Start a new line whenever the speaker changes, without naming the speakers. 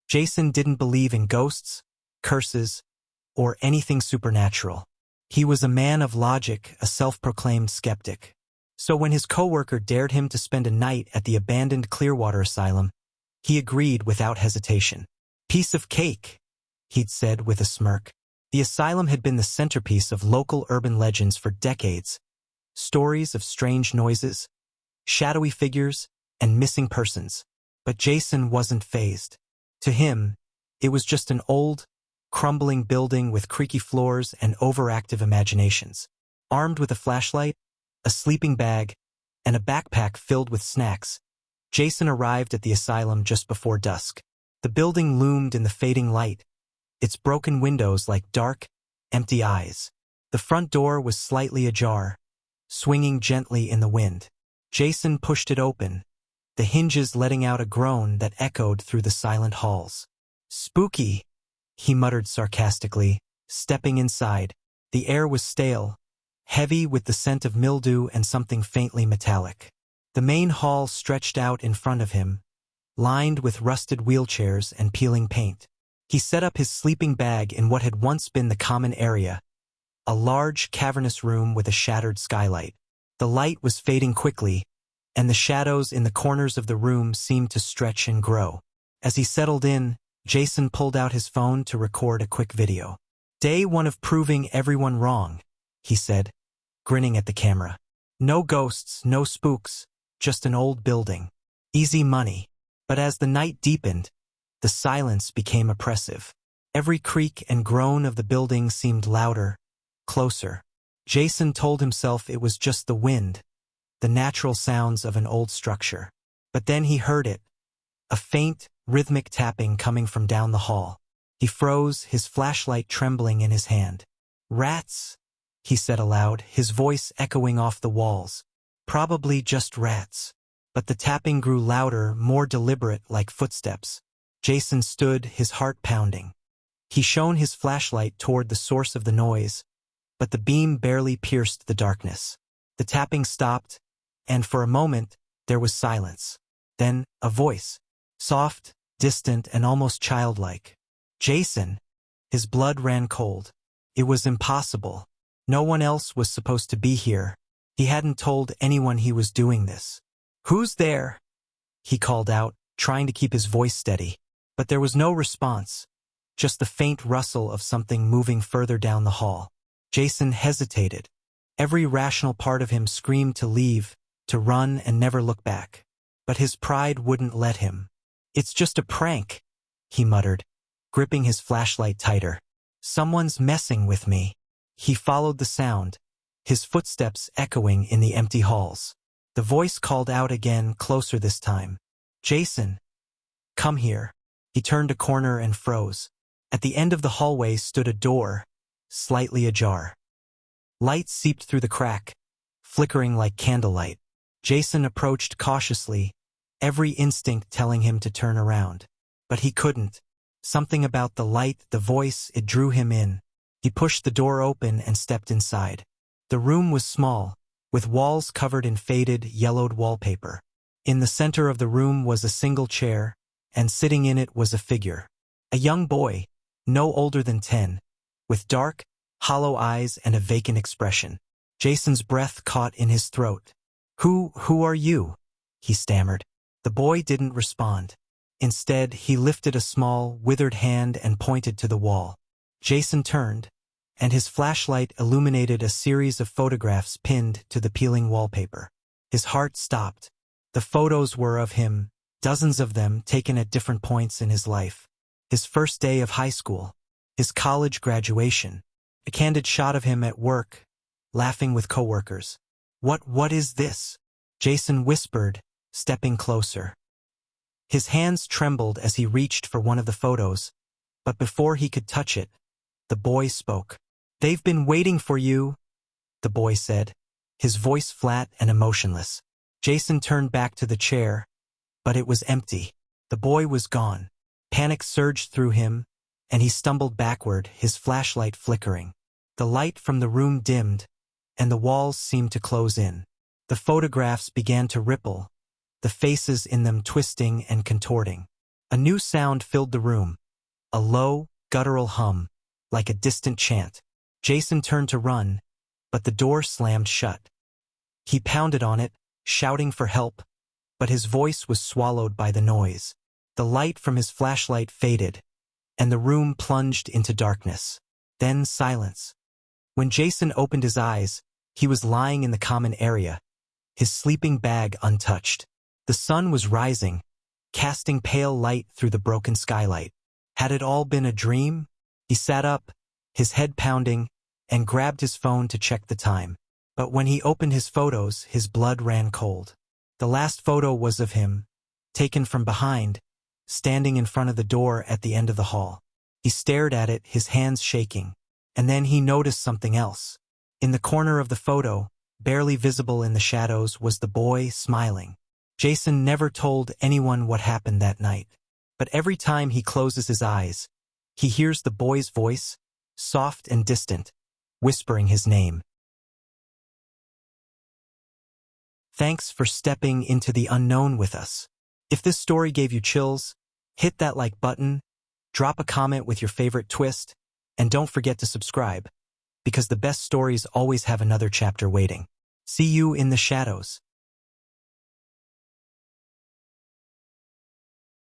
Jason didn't believe in ghosts, curses, or anything supernatural. He was a man of logic, a self-proclaimed skeptic. So when his coworker dared him to spend a night at the abandoned Clearwater Asylum, he agreed without hesitation. "Piece of cake," he'd said with a smirk. The asylum had been the centerpiece of local urban legends for decades. Stories of strange noises, shadowy figures, and missing persons. But Jason wasn't fazed. To him, it was just an old, crumbling building with creaky floors and overactive imaginations. Armed with a flashlight, a sleeping bag, and a backpack filled with snacks, Jason arrived at the asylum just before dusk. The building loomed in the fading light, its broken windows like dark, empty eyes. The front door was slightly ajar, swinging gently in the wind. Jason pushed it open, the hinges letting out a groan that echoed through the silent halls. "Spooky," he muttered sarcastically, stepping inside. The air was stale, heavy with the scent of mildew and something faintly metallic. The main hall stretched out in front of him, lined with rusted wheelchairs and peeling paint. He set up his sleeping bag in what had once been the common area, a large, cavernous room with a shattered skylight. The light was fading quickly, and the shadows in the corners of the room seemed to stretch and grow. As he settled in, Jason pulled out his phone to record a quick video. "Day one of proving everyone wrong," he said, grinning at the camera. "No ghosts, no spooks, just an old building. Easy money." But as the night deepened, the silence became oppressive. Every creak and groan of the building seemed louder, closer. Jason told himself it was just the wind, the natural sounds of an old structure. But then he heard it, a faint, rhythmic tapping coming from down the hall. He froze, his flashlight trembling in his hand. "Rats," he said aloud, his voice echoing off the walls. "Probably just rats." But the tapping grew louder, more deliberate, like footsteps. Jason stood, his heart pounding. He shone his flashlight toward the source of the noise, but the beam barely pierced the darkness. The tapping stopped, and for a moment, there was silence. Then, a voice. Soft, distant, and almost childlike. "Jason!" His blood ran cold. It was impossible. No one else was supposed to be here. He hadn't told anyone he was doing this. "Who's there?" he called out, trying to keep his voice steady. But there was no response, just the faint rustle of something moving further down the hall. Jason hesitated. Every rational part of him screamed to leave, to run and never look back. But his pride wouldn't let him. "It's just a prank," he muttered, gripping his flashlight tighter. "Someone's messing with me." He followed the sound, his footsteps echoing in the empty halls. The voice called out again, closer this time. "Jason, come here." He turned a corner and froze. At the end of the hallway stood a door, slightly ajar. Light seeped through the crack, flickering like candlelight. Jason approached cautiously, every instinct telling him to turn around. But he couldn't. Something about the light, the voice, it drew him in. He pushed the door open and stepped inside. The room was small, with walls covered in faded, yellowed wallpaper. In the center of the room was a single chair, and sitting in it was a figure. A young boy, no older than 10, with dark, hollow eyes and a vacant expression. Jason's breath caught in his throat. Who are you?" he stammered. The boy didn't respond. Instead, he lifted a small, withered hand and pointed to the wall. Jason turned, and his flashlight illuminated a series of photographs pinned to the peeling wallpaper. His heart stopped. The photos were of him, dozens of them taken at different points in his life. His first day of high school, his college graduation, a candid shot of him at work, laughing with coworkers. What is this?" Jason whispered, stepping closer. His hands trembled as he reached for one of the photos, but before he could touch it, the boy spoke. "They've been waiting for you," the boy said, his voice flat and emotionless. Jason turned back to the chair, but it was empty. The boy was gone. Panic surged through him, and he stumbled backward, his flashlight flickering. The light from the room dimmed, and the walls seemed to close in. The photographs began to ripple, the faces in them twisting and contorting. A new sound filled the room, a low, guttural hum, like a distant chant. Jason turned to run, but the door slammed shut. He pounded on it, shouting for help, but his voice was swallowed by the noise. The light from his flashlight faded, and the room plunged into darkness. Then silence. When Jason opened his eyes, he was lying in the common area, his sleeping bag untouched. The sun was rising, casting pale light through the broken skylight. Had it all been a dream? He sat up, his head pounding, and grabbed his phone to check the time. But when he opened his photos, his blood ran cold. The last photo was of him, taken from behind, standing in front of the door at the end of the hall. He stared at it, his hands shaking. And then he noticed something else. In the corner of the photo, barely visible in the shadows, was the boy smiling. Jason never told anyone what happened that night. But every time he closes his eyes, he hears the boy's voice, soft and distant, whispering his name. Thanks for stepping into the unknown with us. If this story gave you chills, hit that like button, drop a comment with your favorite twist, and don't forget to subscribe, because the best stories always have another chapter waiting. See you in the shadows.